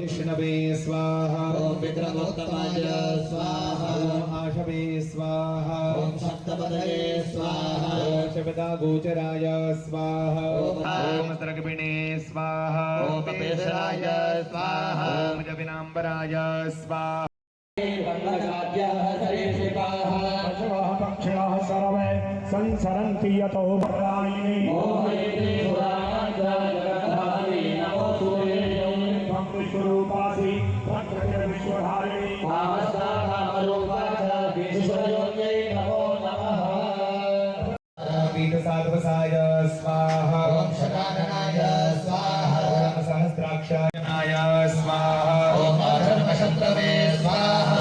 विष्णवे स्वाहा ओम पितृमुक्तमाय स्वाहा ओम आशवे स्वाहा ओम सप्तपदये स्वाहा ओम शपथा गोचराय स्वाहा ओम सर्गविणे स्वाहा ओम पेशराय स्वाहा ओम जविनांबराय स्वाहा पक्षिणः सर्वे संसरन्ति यतो भद्रायिणी विश्वरूपासि विश्वधारिणी पीठसाध्वसाय स्वाहा ओम शताननाय स्वाहा ओम सहस्राक्षायनाय स्वाहा ओम धर्मशत्रवे स्वाहा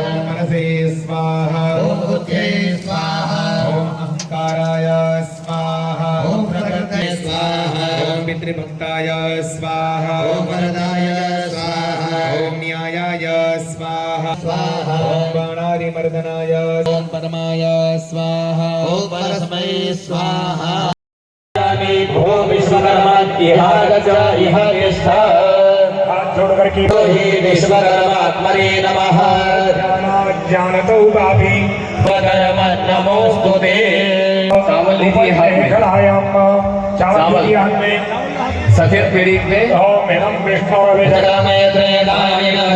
ओम मनसे स्वाहा ओम बुद्धये स्वाहा ओम अहंकाराय स्वाहा ओम प्रकृते स्वाहा ओम पितृभक्ताय स्वाहा ओम वरदाय स्वाहा ओम न्यायाय स्वाहा स्वाहा ओम बाणादिमर्दनाय ओम परमाय स्वाहा ओम परस्मै स्वाहा भो विश्वकर्मा इह तिष्ठ हाथ जोड़ करके हि विश्वकर्मात्मने नमः जानतो बापी स्वकर्म नमोस्तुते चावल सफेद पीढ़ी पे ओम नमः विष्णु जगमे त्रयदायिनः